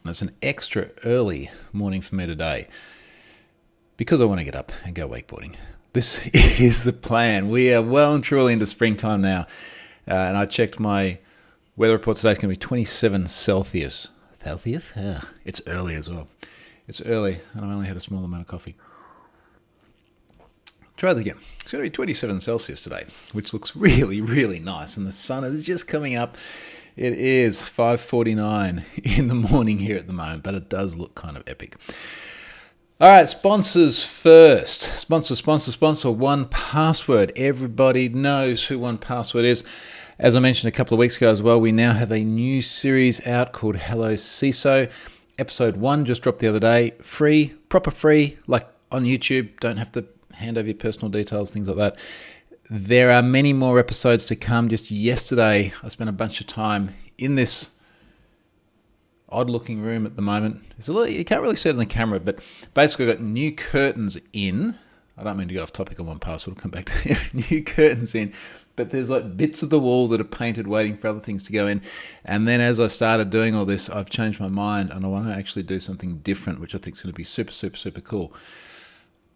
And it's an extra early morning for me today because I want to get up and go wakeboarding. This is the plan. We are well and truly into springtime now. And I checked my weather report today. It's going to be 27 Celsius. Celsius? Yeah. It's early as well. It's early, and I only had a small amount of coffee. Try that again. It's going to be 27 Celsius today, which looks really, really nice. And the sun is just coming up. It is 5:49 in the morning here at the moment, but it does look kind of epic. All right, sponsors first. Sponsor, 1Password. Everybody knows who 1Password is. As I mentioned a couple of weeks ago as well, we now have a new series out called Hello CISO. Episode 1 just dropped the other day. Free, proper free, like on YouTube. Don't have to hand over your personal details, things like that. There are many more episodes to come. Just yesterday, I spent a bunch of time in this odd-looking room at the moment. You can't really see it on the camera, but basically I've got new curtains in. I don't mean to go off topic on 1Password. I'll come back to new curtains in. But there's like bits of the wall that are painted waiting for other things to go in. And then as I started doing all this, I've changed my mind and I want to actually do something different, which I think is going to be super, super, super cool.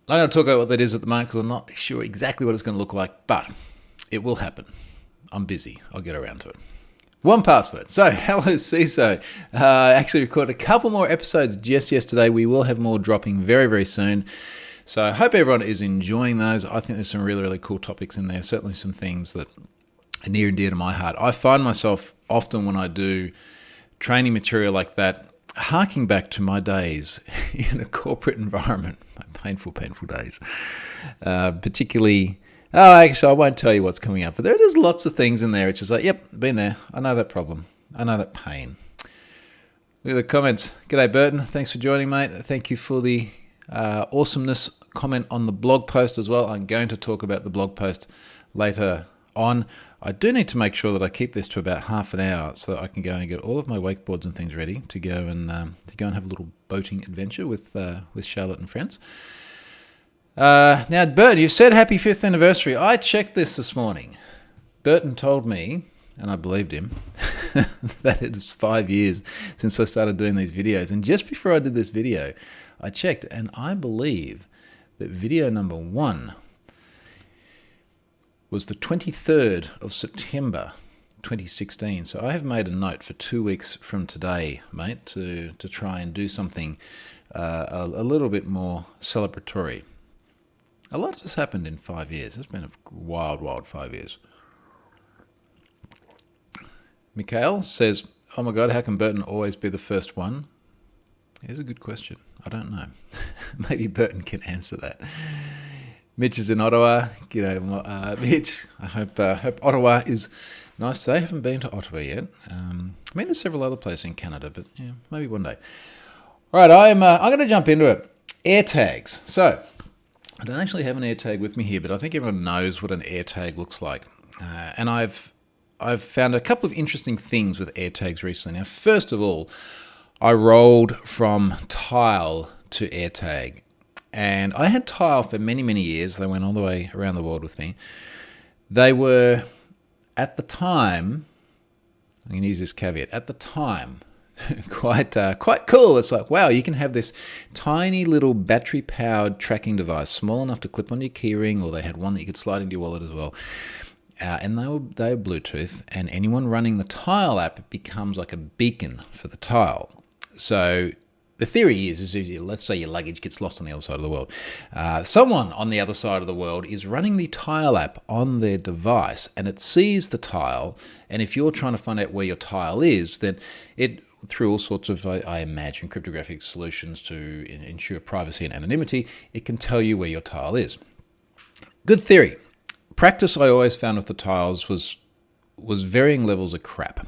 I'm going to talk about what that is at the moment because I'm not sure exactly what it's going to look like, but it will happen. I'm busy. I'll get around to it. 1Password. So, hello CISO. Actually recorded a couple more episodes just yesterday. We will have more dropping very, very soon. So I hope everyone is enjoying those. I think there's some really, really cool topics in there. Certainly some things that are near and dear to my heart. I find myself often when I do training material like that, harking back to my days in a corporate environment, my painful, painful days. Particularly, actually, I won't tell you what's coming up, but there is lots of things in there. It's just like, yep, been there. I know that problem. I know that pain. Look at the comments. G'day, Burton. Thanks for joining, mate. Thank you for the awesomeness comment on the blog post as well. I'm going to talk about the blog post later on. I do need to make sure that I keep this to about half an hour so that I can go and get all of my wakeboards and things ready to go and have a little boating adventure with Charlotte and friends. Now, Burton, you said happy 5th anniversary. I checked this morning. Burton told me, and I believed him, that it's 5 years since I started doing these videos. And just before I did this video, I checked, and I believe that video number 1 was the 23rd of September 2016. So I have made a note for 2 weeks from today, mate, to try and do something a little bit more celebratory. A lot has happened in 5 years. It's been a wild, wild 5 years. Mikhail says, oh my God, how can Burton always be the first one? Here's a good question. I don't know. Maybe Burton can answer that. Mitch is in Ottawa. G'day, Mitch. I hope Ottawa is nice today. I haven't been to Ottawa yet. I've been to several other places in Canada, but yeah, maybe one day. All right, I'm going to jump into it. AirTags. So, I don't actually have an AirTag with me here, but I think everyone knows what an AirTag looks like. And I've found a couple of interesting things with AirTags recently. Now, first of all, I rolled from Tile to AirTag. And I had Tile for many, many years. They went all the way around the world with me. They were, at the time, I'm going to use this caveat, at the time, quite cool. It's like, wow, you can have this tiny little battery-powered tracking device, small enough to clip on your keyring, or they had one that you could slide into your wallet as well. And they were Bluetooth, and anyone running the Tile app becomes like a beacon for the Tile. So the theory is easy. Let's say your luggage gets lost on the other side of the world. Someone on the other side of the world is running the Tile app on their device, and it sees the Tile. And if you're trying to find out where your Tile is, then it, through all sorts of, I imagine, cryptographic solutions to ensure privacy and anonymity, it can tell you where your Tile is. Good theory. Practice I always found with the Tiles was varying levels of crap.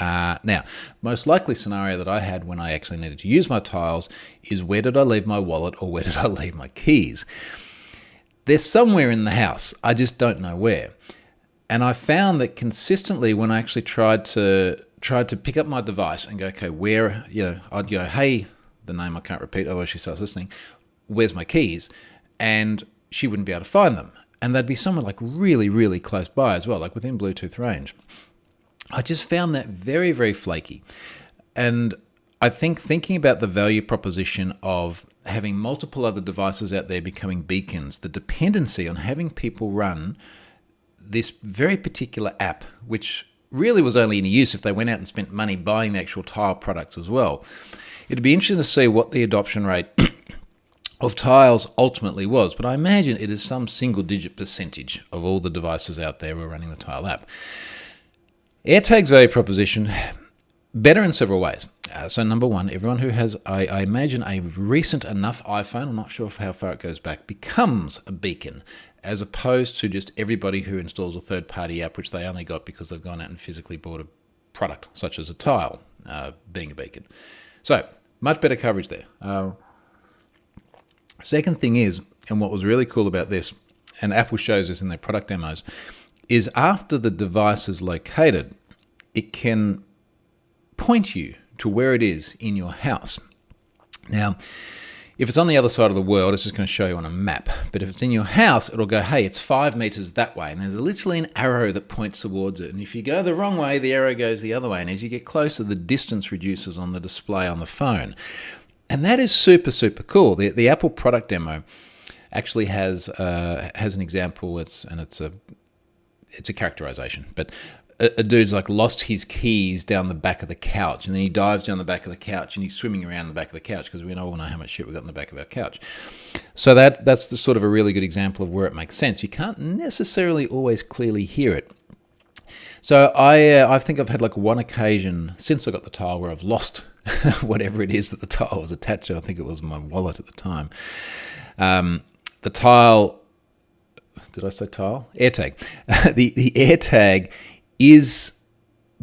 Now, most likely scenario that I had when I actually needed to use my Tiles is where did I leave my wallet or where did I leave my keys? They're somewhere in the house. I just don't know where. And I found that consistently when I actually tried to pick up my device and go, okay, where, I'd go, hey, the name I can't repeat, otherwise she starts listening, where's my keys? And she wouldn't be able to find them. And they'd be somewhere like really, really close by as well, like within Bluetooth range. I just found that very, very flaky. And I think thinking about the value proposition of having multiple other devices out there becoming beacons, the dependency on having people run this very particular app, which really was only in use if they went out and spent money buying the actual Tile products as well. It'd be interesting to see what the adoption rate of Tiles ultimately was, but I imagine it is some single-digit percentage of all the devices out there who are running the Tile app. AirTag's value proposition, better in several ways. So number one, everyone who has, I imagine, a recent enough iPhone, I'm not sure how far it goes back, becomes a beacon, as opposed to just everybody who installs a third-party app, which they only got because they've gone out and physically bought a product, such as a Tile, being a beacon. So, much better coverage there. Second thing is, and what was really cool about this, and Apple shows this in their product demos, is after the device is located, it can point you to where it is in your house. Now, if it's on the other side of the world, it's just going to show you on a map. But if it's in your house, it'll go, hey, it's 5 meters that way. And there's literally an arrow that points towards it. And if you go the wrong way, the arrow goes the other way. And as you get closer, the distance reduces on the display on the phone. And that is super, super cool. The Apple product demo actually has an example. It's a characterization. But a dude's like lost his keys down the back of the couch, and then he dives down the back of the couch and he's swimming around the back of the couch, because we all know how much shit we got in the back of our couch. So that's the sort of a really good example of where it makes sense. You can't necessarily always clearly hear it. So I think I've had like one occasion since I got the Tile where I've lost whatever it is that the Tile was attached to. I think it was my wallet at the time. The Tile, did I say Tile? AirTag. The AirTag is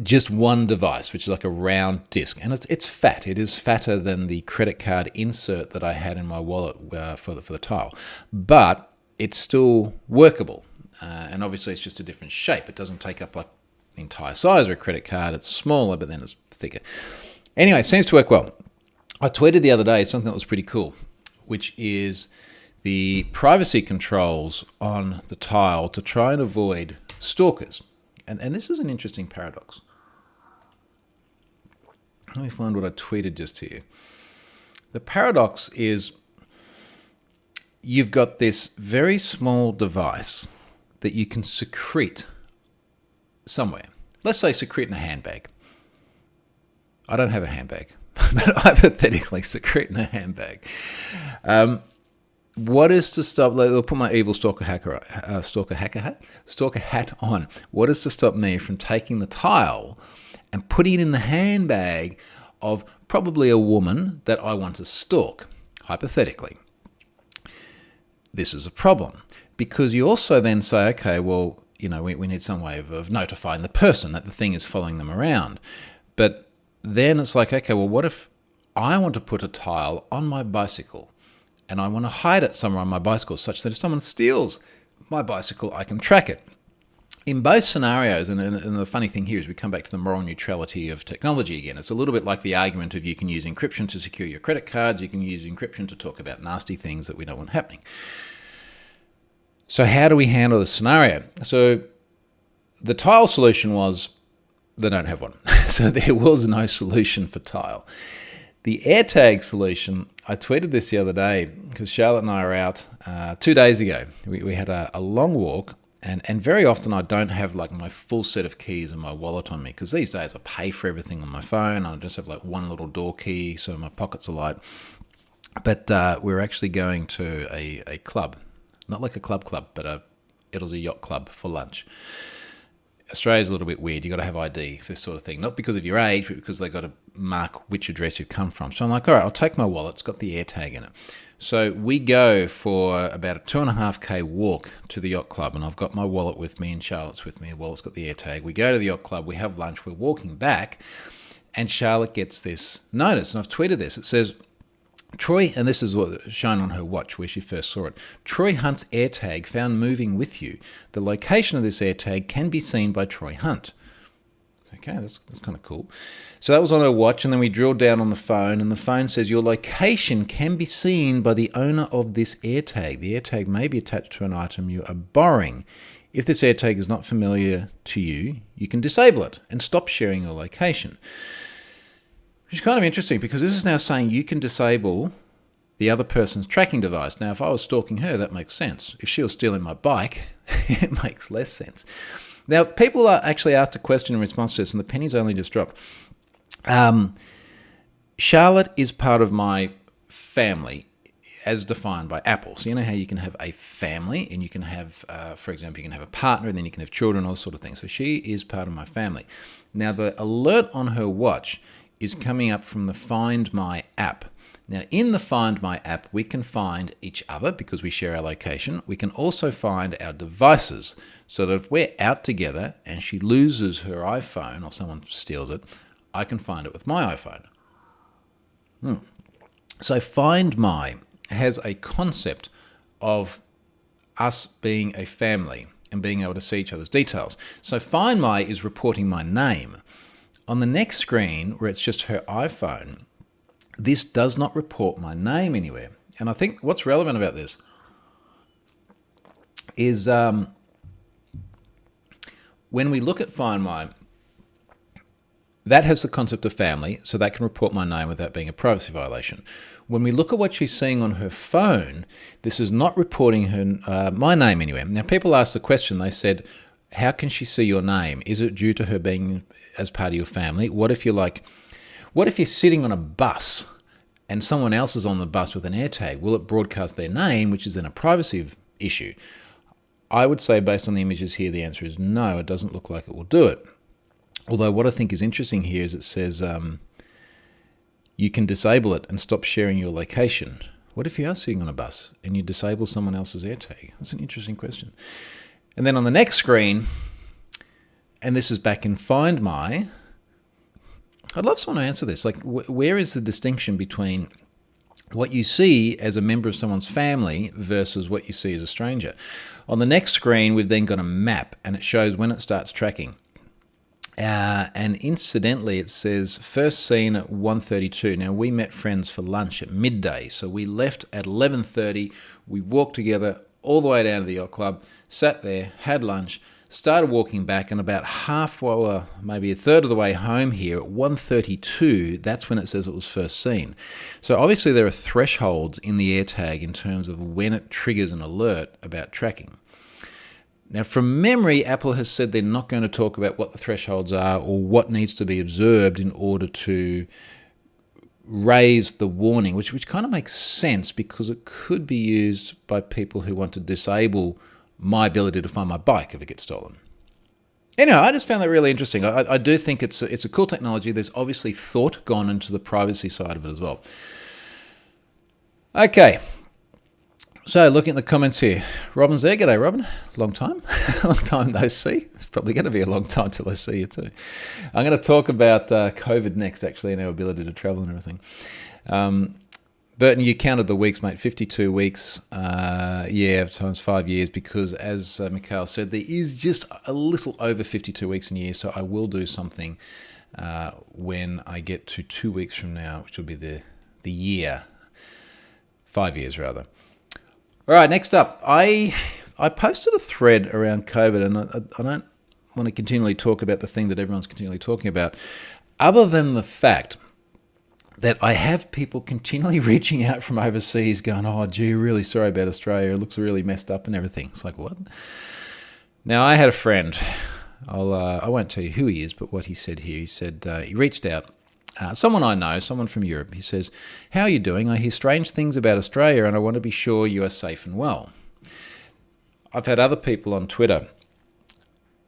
just one device, which is like a round disc, and it's fat. It is fatter than the credit card insert that I had in my wallet for the Tile, but it's still workable. And obviously, it's just a different shape. It doesn't take up like the entire size of a credit card. It's smaller, but then it's thicker. Anyway, it seems to work well. I tweeted the other day something that was pretty cool, which is the privacy controls on the Tile to try and avoid stalkers. And this is an interesting paradox. Let me find what I tweeted just here. The paradox is you've got this very small device that you can secrete somewhere. Let's say secrete in a handbag. I don't have a handbag, but hypothetically secrete in a handbag. What is to stop? I'll put my evil stalker hat on. What is to stop me from taking the Tile and putting it in the handbag of probably a woman that I want to stalk, hypothetically? This is a problem, because you also then say, okay, well, we need some way of notifying the person that the thing is following them around. But then it's like, okay, well, what if I want to put a Tile on my bicycle and I want to hide it somewhere on my bicycle such that if someone steals my bicycle, I can track it? In both scenarios, and the funny thing here is we come back to the moral neutrality of technology again. It's a little bit like the argument of you can use encryption to secure your credit cards, you can use encryption to talk about nasty things that we don't want happening. So how do we handle this scenario? So the Tile solution was they don't have one. So there was no solution for Tile. The AirTag solution, I tweeted this the other day because Charlotte and I are out 2 days ago. We had a long walk, and very often I don't have like my full set of keys in my wallet on me, because these days I pay for everything on my phone. I just have like one little door key, so my pockets are light. But we're actually going to a club, not like a club, but it was a yacht club for lunch. Australia's a little bit weird. You've got to have ID for this sort of thing. Not because of your age, but because they've got to mark which address you've come from. So I'm like, all right, I'll take my wallet. It's got the AirTag in it. So we go for about a 2.5K walk to the yacht club, and I've got my wallet with me and Charlotte's with me. The wallet's got the AirTag. We go to the yacht club. We have lunch. We're walking back, and Charlotte gets this notice, and I've tweeted this. It says, Troy, and this is what shown on her watch where she first saw it. Troy Hunt's AirTag found moving with you. The location of this AirTag can be seen by Troy Hunt. Okay, that's kind of cool. So that was on her watch, and then we drilled down on the phone, and the phone says your location can be seen by the owner of this AirTag. The AirTag may be attached to an item you are borrowing. If this AirTag is not familiar to you, you can disable it and stop sharing your location. Which is kind of interesting because this is now saying you can disable the other person's tracking device. Now, if I was stalking her, that makes sense. If she was stealing my bike, it makes less sense. Now, people are actually asked a question in response to this, and the pennies only just dropped. Charlotte is part of my family as defined by Apple. So you know how you can have a family and you can have, for example, you can have a partner and then you can have children, all sort of things. So she is part of my family. Now, the alert on her watch is coming up from the Find My app. Now, in the Find My app, we can find each other because we share our location. We can also find our devices so that if we're out together and she loses her iPhone or someone steals it, I can find it with my iPhone. So Find My has a concept of us being a family and being able to see each other's details. So Find My is reporting my name. On the next screen, where it's just her iPhone, this does not report my name anywhere. And I think what's relevant about this is when we look at Find My, that has the concept of family, so that can report my name without being a privacy violation. When we look at what she's seeing on her phone, this is not reporting her my name anywhere. Now, people asked the question, they said, how can she see your name? Is it due to her being as part of your family? What if you're sitting on a bus and someone else is on the bus with an AirTag? Will it broadcast their name, which is then a privacy issue? I would say, based on the images here, the answer is no, it doesn't look like it will do it. Although what I think is interesting here is it says you can disable it and stop sharing your location. What if you are sitting on a bus and you disable someone else's AirTag? That's an interesting question. And then on the next screen, and this is back in Find My, I'd love someone to answer this. Like, where is the distinction between what you see as a member of someone's family versus what you see as a stranger? On the next screen, we've then got a map, and it shows when it starts tracking. And incidentally, it says first seen at 1:32. Now, we met friends for lunch at midday. So we left at 11:30. We walked together all the way down to the yacht club, sat there, had lunch, started walking back, and about halfway, or maybe a third of the way home here at 1:32, that's when it says it was first seen. So obviously there are thresholds in the AirTag in terms of when it triggers an alert about tracking. Now, from memory, Apple has said they're not going to talk about what the thresholds are or what needs to be observed in order to raise the warning, which kind of makes sense because it could be used by people who want to disable my ability to find my bike if it gets stolen. Anyway, I just found that really interesting. I do think it's a cool technology. There's obviously thought gone into the privacy side of it as well. Okay. So, looking at the comments here, Robin's there. G'day, Robin. Long time. Long time no see. It's probably going to be a long time till I see you too. I'm going to talk about COVID next, actually, and our ability to travel and everything. Burton, you counted the weeks, mate. 52 weeks, times 5 years, because as Mikhail said, there is just a little over 52 weeks in a year, so I will do something when I get to 2 weeks from now, which will be the year, 5 years rather. All right, next up, I posted a thread around COVID, and I don't want to continually talk about the thing that everyone's continually talking about, other than the fact that I have people continually reaching out from overseas going, oh, gee, really sorry about Australia. It looks really messed up and everything. It's like, what? Now, I had a friend. I won't tell you who he is, but what he said here. He said he reached out. Someone I know, someone from Europe. He says, how are you doing? I hear strange things about Australia and I want to be sure you are safe and well. I've had other people on Twitter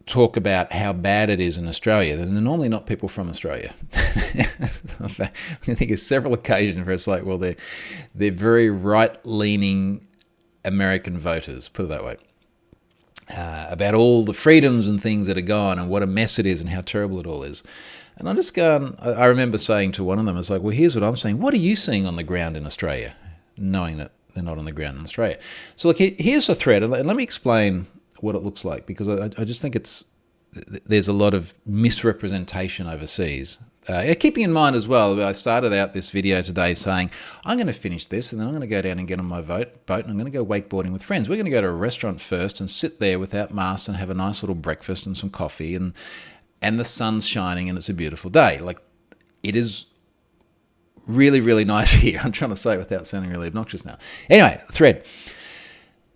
talk about how bad it is in Australia. They're normally not people from Australia. I think there's several occasions where it's like, well, they're very right-leaning American voters, put it that way, about all the freedoms and things that are gone and what a mess it is and how terrible it all is. And I'm just going, I remember saying to one of them, it's like, well, here's what I'm saying. What are you seeing on the ground in Australia? Knowing that they're not on the ground in Australia. So look, here's a thread. And let me explain what it looks like, because I just think there's a lot of misrepresentation overseas. Keeping in mind as well, I started out this video today saying, I'm going to finish this and then I'm going to go down and get on my boat and I'm going to go wakeboarding with friends. We're going to go to a restaurant first and sit there without masks and have a nice little breakfast and some coffee and the sun's shining and it's a beautiful day. Like, it is really, really nice here. I'm trying to say it without sounding really obnoxious now. Anyway, thread.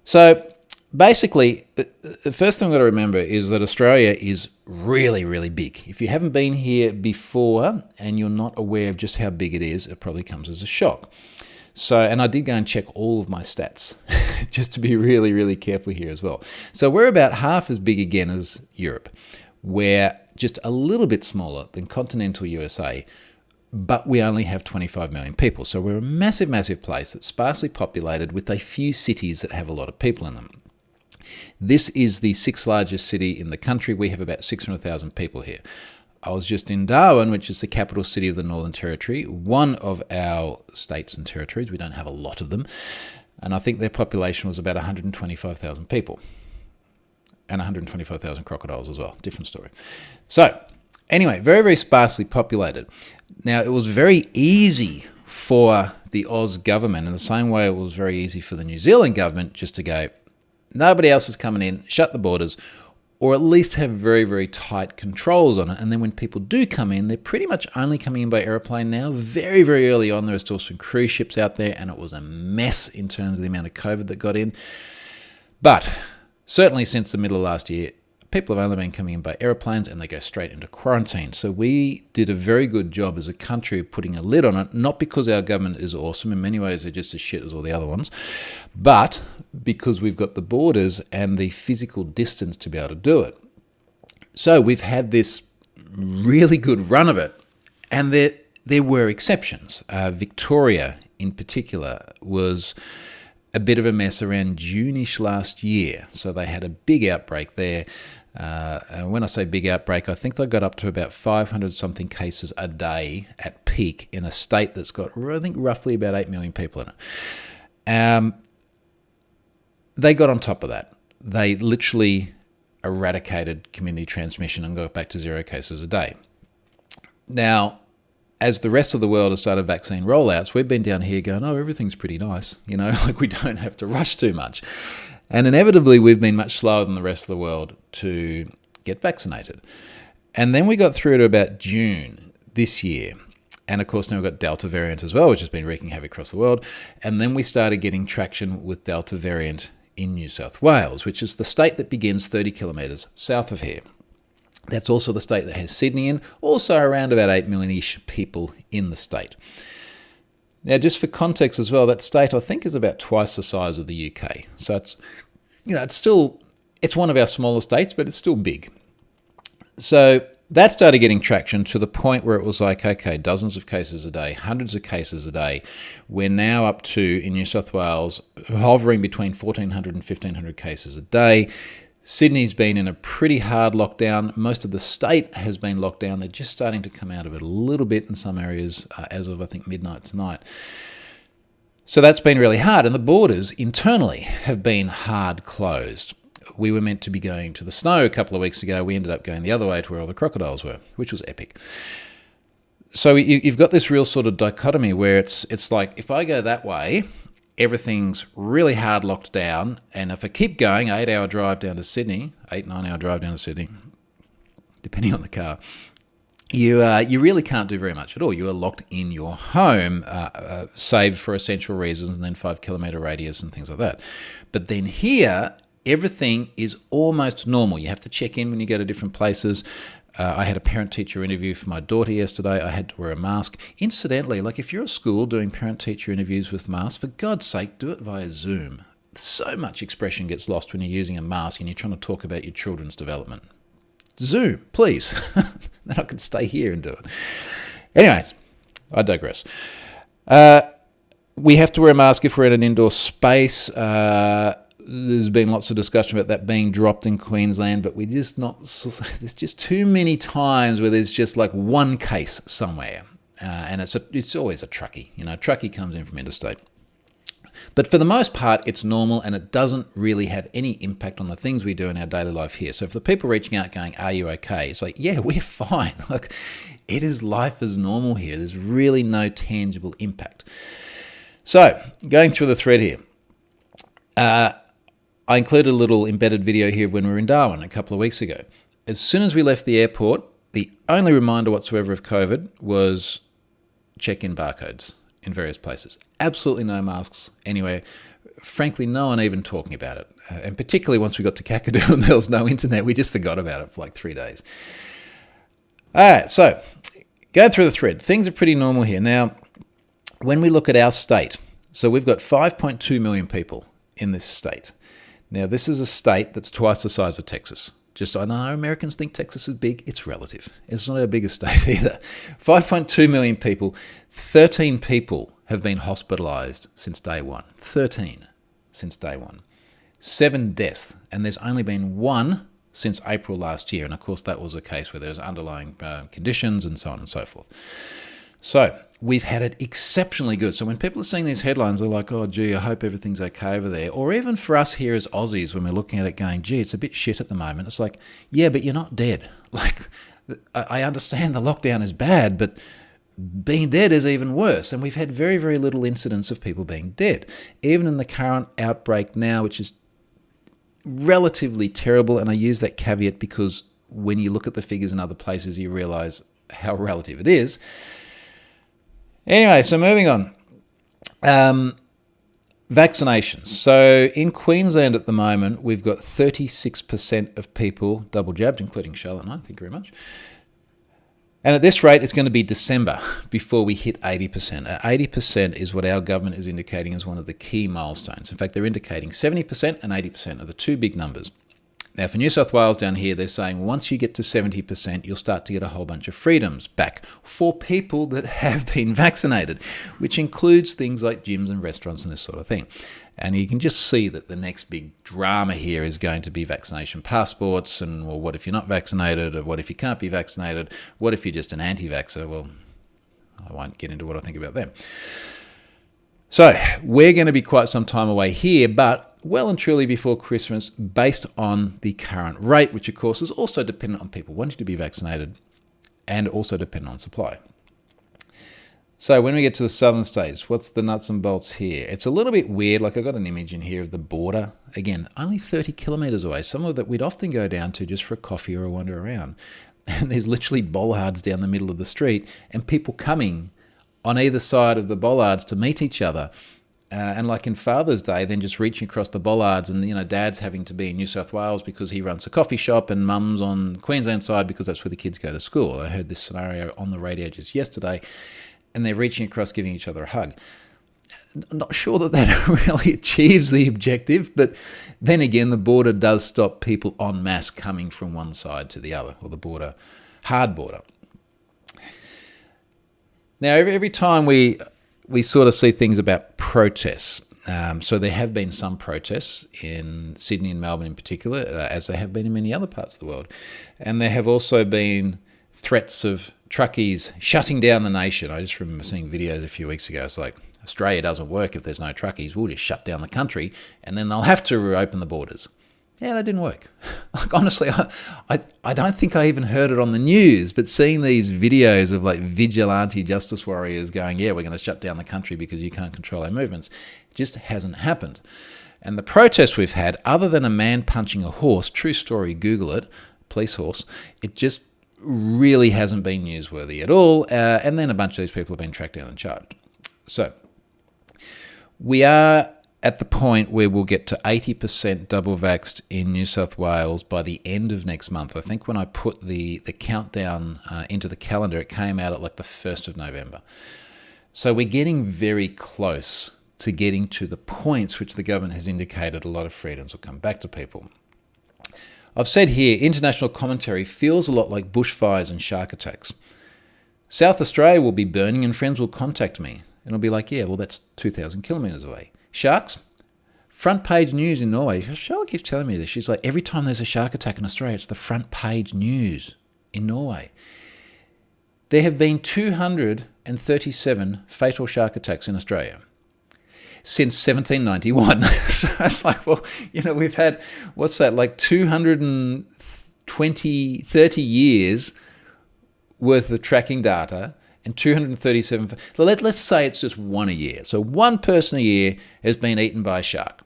So basically, the first thing we've got to remember is that Australia is really, really big. If you haven't been here before and you're not aware of just how big it is, it probably comes as a shock. So, and I did go and check all of my stats just to be really, really careful here as well. So we're about half as big again as Europe. We're just a little bit smaller than continental USA, but we only have 25 million people. So we're a massive, massive place that's sparsely populated with a few cities that have a lot of people in them. This is the sixth largest city in the country. We have about 600,000 people here. I was just in Darwin, which is the capital city of the Northern Territory, one of our states and territories. We don't have a lot of them. And I think their population was about 125,000 people. And 125,000 crocodiles as well. Different story. So, anyway, very, very sparsely populated. Now, it was very easy for the Oz government, in the same way it was very easy for the New Zealand government, just to go, nobody else is coming in, shut the borders, or at least have very, very tight controls on it. And then when people do come in, they're pretty much only coming in by aeroplane now. Very, very early on, there were still some cruise ships out there, and it was a mess in terms of the amount of COVID that got in. But certainly since the middle of last year, people have only been coming in by aeroplanes, and they go straight into quarantine. So we did a very good job as a country of putting a lid on it, not because our government is awesome. In many ways, they're just as shit as all the other ones, but because we've got the borders and the physical distance to be able to do it. So we've had this really good run of it, and there were exceptions. Victoria, in particular, was a bit of a mess around June-ish last year. So they had a big outbreak there. And when I say big outbreak, I think they got up to about 500-something cases a day at peak in a state that's got, I think, roughly about 8 million people in it. They got on top of that. They literally eradicated community transmission and got back to 0 cases a day. Now, as the rest of the world has started vaccine rollouts, we've been down here going, oh, everything's pretty nice. You know, like we don't have to rush too much. And inevitably, we've been much slower than the rest of the world to get vaccinated. And then we got through to about June this year. And of course, now we've got Delta variant as well, which has been wreaking havoc across the world. And then we started getting traction with Delta variant in New South Wales, which is the state that begins 30 kilometres south of here. That's also the state that has Sydney in, also around about 8 million-ish people in the state. Now, just for context as well, that state I think is about twice the size of the UK. So it's, you know, it's one of our smaller states, but it's still big. So that started getting traction to the point where it was like, okay, dozens of cases a day, hundreds of cases a day. We're now up to, in New South Wales, hovering between 1,400 and 1,500 cases a day. Sydney's been in a pretty hard lockdown. Most of the state has been locked down. They're just starting to come out of it a little bit in some areas as of, I think, midnight tonight. So that's been really hard. And the borders internally have been hard closed. We were meant to be going to the snow a couple of weeks ago. We ended up going the other way to where all the crocodiles were, which was epic. So you've got this real sort of dichotomy where it's like, if I go that way, everything's really hard locked down, and if I keep going, 8-hour drive down to Sydney, 9-hour drive down to Sydney, depending on the car, you really can't do very much at all. You are locked in your home, save for essential reasons, and then 5-kilometre radius and things like that. But then here, everything is almost normal. You have to check in when you go to different places. I had a parent-teacher interview for my daughter yesterday. I had to wear a mask. Incidentally, like if you're a school doing parent-teacher interviews with masks, for God's sake, do it via Zoom. So much expression gets lost when you're using a mask and you're trying to talk about your children's development. Zoom, please. Then I can stay here and do it. Anyway, I digress. We have to wear a mask if we're in an indoor space. There's been lots of discussion about that being dropped in Queensland, but there's just too many times where there's just like one case somewhere, and it's always a truckie. You know, a truckie comes in from interstate. But for the most part, it's normal, and it doesn't really have any impact on the things we do in our daily life here. So for the people reaching out going, are you okay? It's like, yeah, we're fine. Like, it is life as normal here. There's really no tangible impact. So going through the thread here, I included a little embedded video here of when we were in Darwin a couple of weeks ago. As soon as we left the airport, the only reminder whatsoever of COVID was check-in barcodes in various places. Absolutely no masks anywhere. Frankly, no one even talking about it. And particularly once we got to Kakadu and there was no internet, we just forgot about it for like 3 days. All right, so going through the thread, things are pretty normal here. Now, when we look at our state, so we've got 5.2 million people in this state. Now, this is a state that's twice the size of Texas. Just, I know Americans think Texas is big. It's relative. It's not our biggest state either. 5.2 million people. 13 people have been hospitalized since day one. 13 since day one. 7 deaths. And there's only been 1 since April last year. And of course, that was a case where there's underlying conditions and so on and so forth. So we've had it exceptionally good. So when people are seeing these headlines, they're like, oh, gee, I hope everything's okay over there. Or even for us here as Aussies, when we're looking at it going, gee, it's a bit shit at the moment. It's like, yeah, but you're not dead. Like, I understand the lockdown is bad, but being dead is even worse. And we've had very, very little incidents of people being dead. Even in the current outbreak now, which is relatively terrible, and I use that caveat because when you look at the figures in other places, you realize how relative it is. Anyway, so moving on. Vaccinations. So in Queensland at the moment, we've got 36% of people double jabbed, including Charlotte and I. Thank you very much. And at this rate, it's going to be December before we hit 80%. 80% is what our government is indicating as one of the key milestones. In fact, they're indicating 70% and 80% are the two big numbers. Now, for New South Wales down here, they're saying once you get to 70%, you'll start to get a whole bunch of freedoms back for people that have been vaccinated, which includes things like gyms and restaurants and this sort of thing. And you can just see that the next big drama here is going to be vaccination passports and, well, what if you're not vaccinated? Or what if you can't be vaccinated? What if you're just an anti-vaxxer? Well, I won't get into what I think about them. So we're going to be quite some time away here, but well and truly before Christmas, based on the current rate, which of course is also dependent on people wanting to be vaccinated and also dependent on supply. So when we get to the southern states, what's the nuts and bolts here? It's a little bit weird. Like I've got an image in here of the border. Again, only 30 kilometres away, somewhere that we'd often go down to just for a coffee or a wander around. And there's literally bollards down the middle of the street and people coming on either side of the bollards to meet each other. And like in Father's Day, then just reaching across the bollards and, you know, Dad's having to be in New South Wales because he runs a coffee shop and Mum's on Queensland side because that's where the kids go to school. I heard this scenario on the radio just yesterday and they're reaching across, giving each other a hug. I'm not sure that really achieves the objective, but then again, the border does stop people en masse coming from one side to the other, or the border, hard border. Now, every time we sort of see things about protests. So there have been some protests in Sydney and Melbourne in particular, as there have been in many other parts of the world. And there have also been threats of truckies shutting down the nation. I just remember seeing videos a few weeks ago. It's like, Australia doesn't work if there's no truckies. We'll just shut down the country and then they'll have to reopen the borders. Yeah, that didn't work. Like, honestly, I don't think I even heard it on the news, but seeing these videos of like vigilante justice warriors going, yeah, we're going to shut down the country because you can't control our movements, just hasn't happened. And the protests we've had, other than a man punching a horse, true story, Google it, police horse, it just really hasn't been newsworthy at all. And then a bunch of these people have been tracked down and charged. So we are at the point where we'll get to 80% double vaxxed in New South Wales by the end of next month. I think when I put the countdown into the calendar, it came out at like the 1st of November. So we're getting very close to getting to the points which the government has indicated a lot of freedoms will come back to people. I've said here, international commentary feels a lot like bushfires and shark attacks. South Australia will be burning and friends will contact me. And I'll be like, yeah, well, that's 2,000 kilometres away. Sharks, front page news in Norway. Charlotte keeps telling me this. She's like, every time there's a shark attack in Australia, it's the front page news in Norway. There have been 237 fatal shark attacks in Australia since 1791. So it's like, well, you know, we've had, what's that, like 220, 30 years worth of tracking data and 237. So let's say it's just one a year. So one person a year has been eaten by a shark.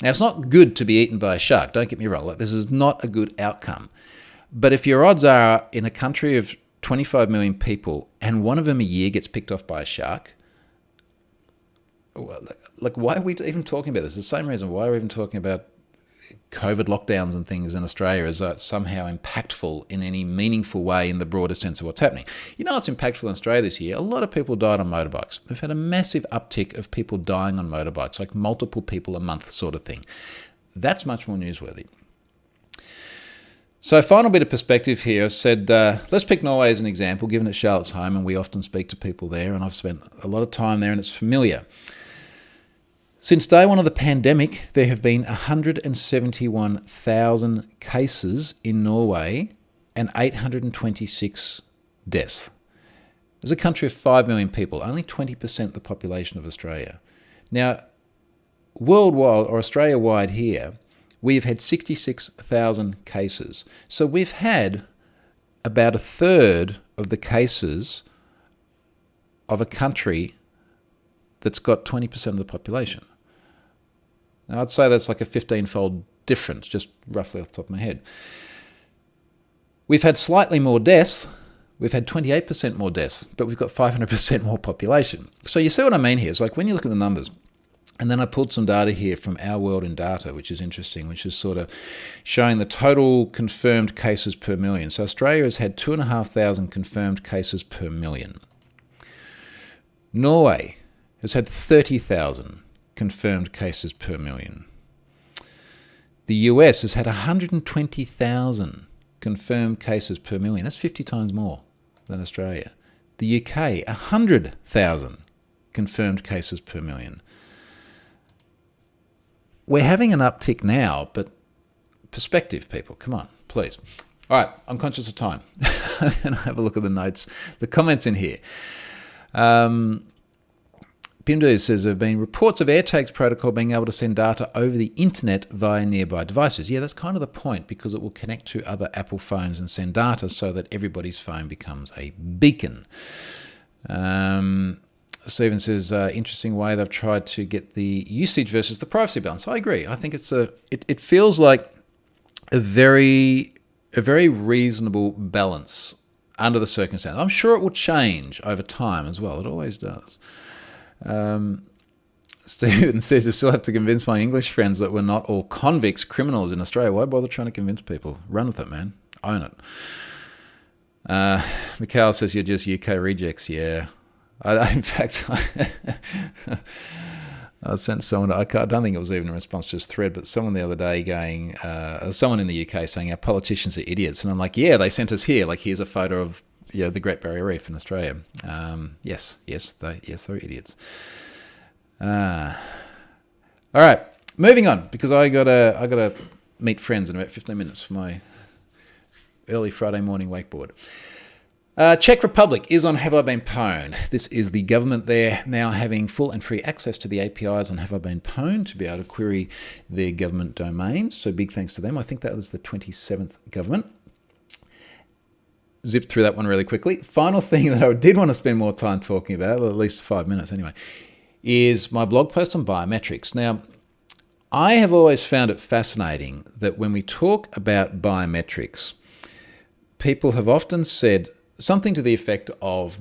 Now, it's not good to be eaten by a shark. Don't get me wrong. Like, this is not a good outcome. But if your odds are in a country of 25 million people, and one of them a year gets picked off by a shark. Like, why are we even talking about this? The same reason why we're even talking about COVID lockdowns and things in Australia is that it's somehow impactful in any meaningful way in the broader sense of what's happening. You know what's impactful in Australia this year? A lot of people died on motorbikes. We've had a massive uptick of people dying on motorbikes, like multiple people a month sort of thing. That's much more newsworthy. So final bit of perspective here, I said, let's pick Norway as an example, given it's Charlotte's home and we often speak to people there, and I've spent a lot of time there and it's familiar. Since day one of the pandemic, there have been 171,000 cases in Norway and 826 deaths. There's a country of 5 million people, only 20% the population of Australia. Now, worldwide, or Australia-wide here, we've had 66,000 cases. So we've had about a third of the cases of a country that's got 20% of the population. Now, I'd say that's like a 15-fold difference, just roughly off the top of my head. We've had slightly more deaths. We've had 28% more deaths, but we've got 500% more population. So you see what I mean here? It's like when you look at the numbers, and then I pulled some data here from Our World in Data, which is interesting, which is sort of showing the total confirmed cases per million. So Australia has had 2,500 confirmed cases per million. Norway has had 30,000 confirmed cases per million. The US has had 120,000 confirmed cases per million. That's 50 times more than Australia. The UK, 100,000 confirmed cases per million. We're having an uptick now, but perspective, people, come on, please. All right, I'm conscious of time. I'm going to have a look at the notes, the comments in here. Pimdu says there have been reports of AirTags protocol being able to send data over the internet via nearby devices. Yeah, that's kind of the point, because it will connect to other Apple phones and send data so that everybody's phone becomes a beacon. Stephen says, interesting way they've tried to get the usage versus the privacy balance. I agree. I think it feels like a very reasonable balance under the circumstances. I'm sure it will change over time as well. It always does. Stephen says, I still have to convince my English friends that we're not all convicts, criminals in Australia. Why bother trying to convince people? Run with it, man. Own it. Mikhail says, you're just UK rejects. Yeah. In fact, I sent someone, I don't think it was even a response to this thread, but someone the other day going, someone in the UK saying our politicians are idiots. And I'm like, yeah, they sent us here. Like, here's a photo of the Great Barrier Reef in Australia. Yes, they're idiots. All right, moving on, because I gotta meet friends in about 15 minutes for my early Friday morning wakeboard. Czech Republic is on Have I Been Pwned. This is the government there now having full and free access to the APIs on Have I Been Pwned to be able to query their government domains. So big thanks to them. I think that was the 27th government. Zip through that one really quickly. Final thing that I did want to spend more time talking about, at least 5 minutes anyway, is my blog post on biometrics. Now, I have always found it fascinating that when we talk about biometrics, people have often said something to the effect of,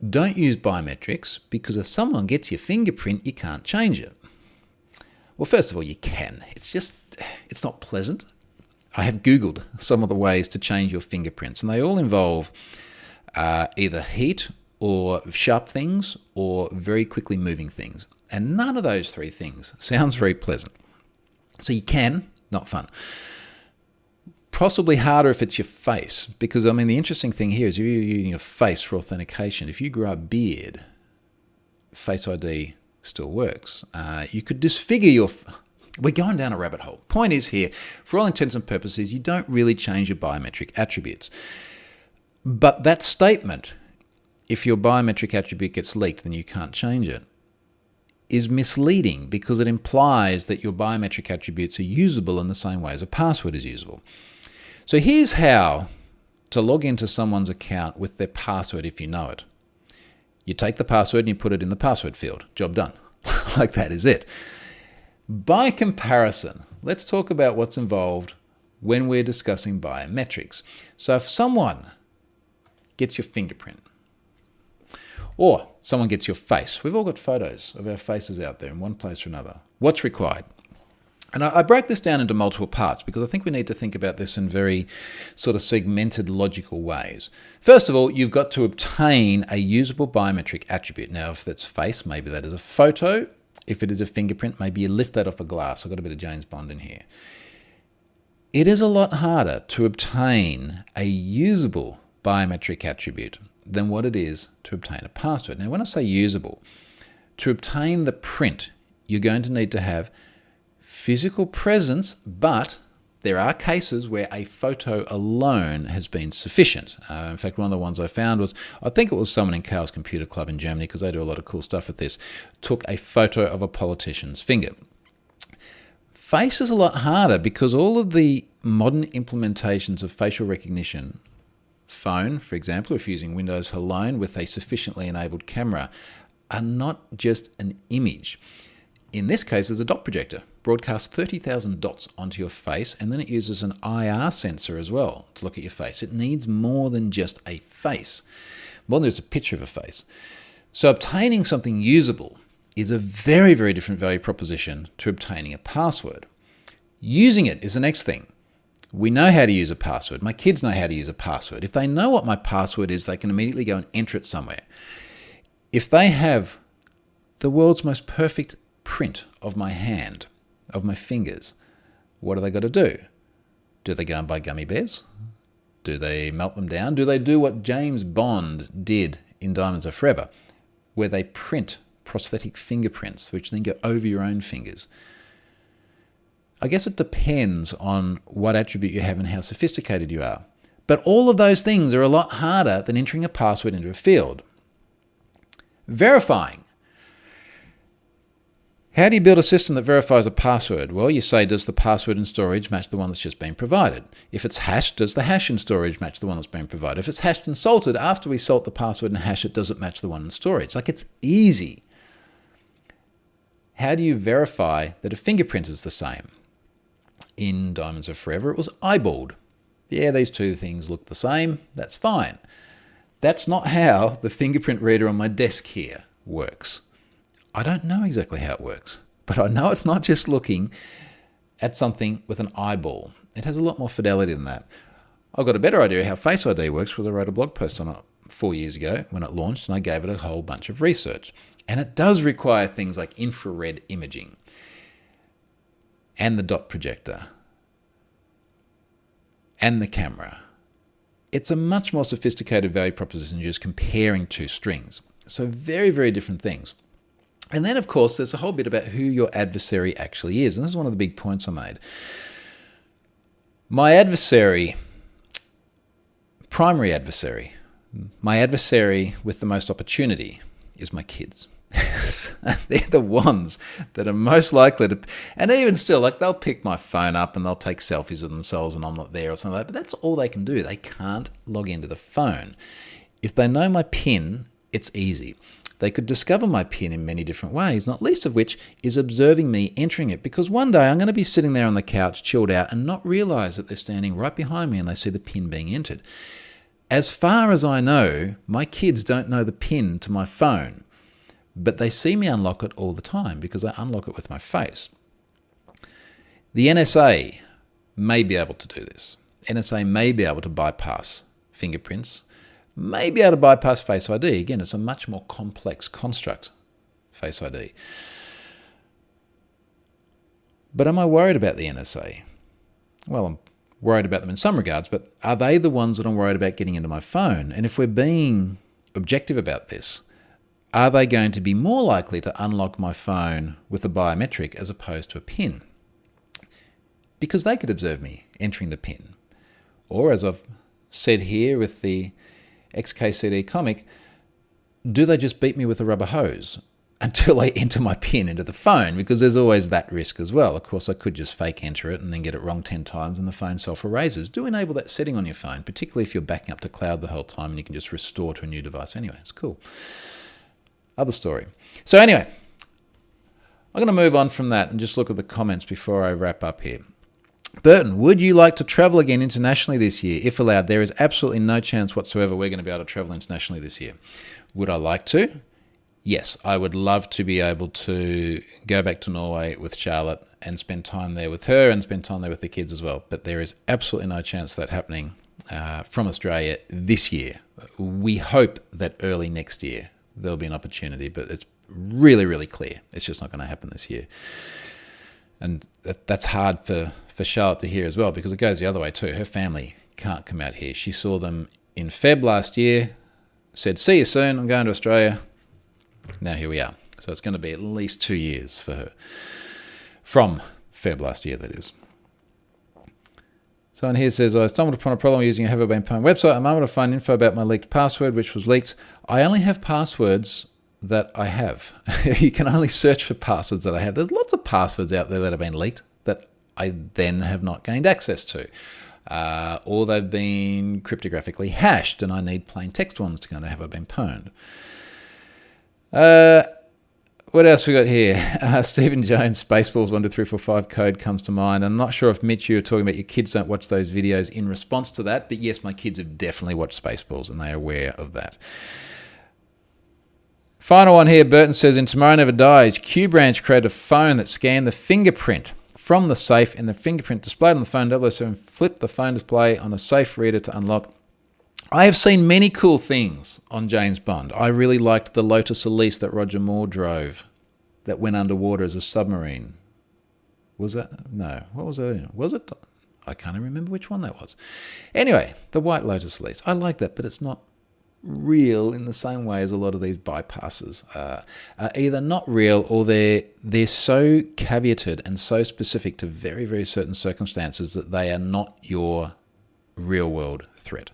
don't use biometrics because if someone gets your fingerprint, you can't change it. Well, first of all, you can. It's not pleasant. I have Googled some of the ways to change your fingerprints, and they all involve either heat or sharp things or very quickly moving things. And none of those three things sounds very pleasant. So you can, not fun. Possibly harder if it's your face, because, I mean, the interesting thing here is you're using your face for authentication. If you grow a beard, Face ID still works. You could disfigure your... We're going down a rabbit hole. Point is here, for all intents and purposes, you don't really change your biometric attributes. But that statement, if your biometric attribute gets leaked, then you can't change it, is misleading, because it implies that your biometric attributes are usable in the same way as a password is usable. So here's how to log into someone's account with their password if you know it. You take the password and you put it in the password field. Job done. Like, that is it. By comparison, let's talk about what's involved when we're discussing biometrics. So if someone gets your fingerprint. Or someone gets your face. We've all got photos of our faces out there in one place or another. What's required? And I break this down into multiple parts because I think we need to think about this in very sort of segmented, logical ways. First of all, you've got to obtain a usable biometric attribute. Now, if that's face, maybe that is a photo. If it is a fingerprint, maybe you lift that off a glass. I've got a bit of James Bond in here. It is a lot harder to obtain a usable biometric attribute than what it is to obtain a password. Now, when I say usable, to obtain the print, you're going to need to have physical presence, but there are cases where a photo alone has been sufficient. In fact, one of the ones I found was, I think it was someone in Chaos Computer Club in Germany, because they do a lot of cool stuff with this, took a photo of a politician's finger. Face is a lot harder because all of the modern implementations of facial recognition, phone, for example, if you're using Windows alone with a sufficiently enabled camera, are not just an image. In this case, there's a dot projector. Broadcasts 30,000 dots onto your face, and then it uses an IR sensor as well to look at your face. It needs more than just a face, more than just a picture of a face. So obtaining something usable is a very, very different value proposition to obtaining a password. Using it is the next thing. We know how to use a password. My kids know how to use a password. If they know what my password is, they can immediately go and enter it somewhere. If they have the world's most perfect print of my hand, of my fingers, what do they got to do? Do they go and buy gummy bears? Do they melt them down? Do they do what James Bond did in Diamonds Are Forever, where they print prosthetic fingerprints, which then go over your own fingers? I guess it depends on what attribute you have and how sophisticated you are. But all of those things are a lot harder than entering a password into a field. Verifying. How do you build a system that verifies a password? Well, you say, does the password in storage match the one that's just been provided? If it's hashed, does the hash in storage match the one that's been provided? If it's hashed and salted, after we salt the password and hash it, does it match the one in storage? Like, it's easy. How do you verify that a fingerprint is the same? In Diamonds Are Forever, it was eyeballed. Yeah, these two things look the same. That's fine. That's not how the fingerprint reader on my desk here works. I don't know exactly how it works, but I know it's not just looking at something with an eyeball. It has a lot more fidelity than that. I've got a better idea how Face ID works because I wrote a blog post on it 4 years ago when it launched, and I gave it a whole bunch of research. And it does require things like infrared imaging and the dot projector and the camera. It's a much more sophisticated value proposition than just comparing two strings. So very, very different things. And then, of course, there's a whole bit about who your adversary actually is. And this is one of the big points I made. My adversary, primary adversary, my adversary with the most opportunity is my kids. They're the ones that are most likely to, and even still, like, they'll pick my phone up and they'll take selfies of themselves when I'm not there or something like that. But that's all they can do. They can't log into the phone. If they know my PIN, it's easy. They could discover my PIN in many different ways, not least of which is observing me entering it, because one day I'm going to be sitting there on the couch, chilled out, and not realize that they're standing right behind me and they see the PIN being entered. As far as I know, my kids don't know the PIN to my phone, but they see me unlock it all the time because I unlock it with my face. The NSA may be able to do this. NSA may be able to bypass fingerprints, may be able to bypass Face ID. Again, it's a much more complex construct, Face ID. But am I worried about the NSA? Well, I'm worried about them in some regards, but are they the ones that I'm worried about getting into my phone? And if we're being objective about this, are they going to be more likely to unlock my phone with a biometric as opposed to a PIN? Because they could observe me entering the PIN. Or, as I've said here with the XKCD comic, do they just beat me with a rubber hose until I enter my PIN into the phone? Because there's always that risk as well. Of course, I could just fake enter it and then get it wrong 10 times and the phone self-erases. Do enable that setting on your phone, particularly if you're backing up to cloud the whole time and you can just restore to a new device anyway. It's cool. Other story. So anyway, I'm going to move on from that and just look at the comments before I wrap up here. Burton, would you like to travel again internationally this year? If allowed, there is absolutely no chance whatsoever we're going to be able to travel internationally this year. Would I like to? Yes, I would love to be able to go back to Norway with Charlotte and spend time there with her and spend time there with the kids as well. But there is absolutely no chance of that happening from Australia this year. We hope that early next year there'll be an opportunity, but it's really, really clear it's just not going to happen this year. And that's hard for Charlotte to hear as well, because it goes the other way too. Her family can't come out here. She saw them in Feb last year, said, see you soon, I'm going to Australia. Now here we are. So it's going to be at least 2 years for her. From Feb last year, that is. Someone here says, I stumbled upon a problem using a Have I Been Pwned website. I'm able to find info about my leaked password, which was leaked. I only have passwords that I have. You can only search for passwords that I have. There's lots of passwords out there that have been leaked that I then have not gained access to. Or they've been cryptographically hashed and I need plain text ones to go to Have I Been Pwned. What else we got here? Stephen Jones, Spaceballs 12345 code comes to mind. I'm not sure if, Mitch, you were talking about your kids don't watch those videos in response to that, but yes, my kids have definitely watched Spaceballs and they are aware of that. Final one here, Burton says, in Tomorrow Never Dies, Q-Branch created a phone that scanned the fingerprint from the safe and the fingerprint displayed on the phone 007 flipped the phone display on a safe reader to unlock. I have seen many cool things on James Bond. I really liked the Lotus Elise that Roger Moore drove that went underwater as a submarine. Was that? No. What was that? Was it? I can't even remember which one that was. Anyway, the White Lotus Elise. I like that, but it's not real in the same way as a lot of these bypasses are either not real or they're so caveated and so specific to very, very certain circumstances that they are not your real world threat.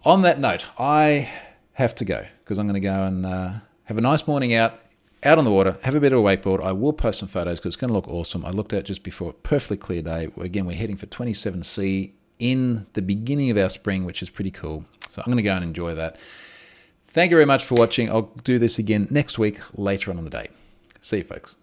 On that note, I have to go because I'm going to go and have a nice morning out on the water, have a bit of a wakeboard. I will post some photos because it's going to look awesome. I looked at it just before, perfectly clear day. Again, we're heading for 27C in the beginning of our spring, which is pretty cool. So I'm going to go and enjoy that. Thank you very much for watching. I'll do this again next week, later on in the day. See you, folks.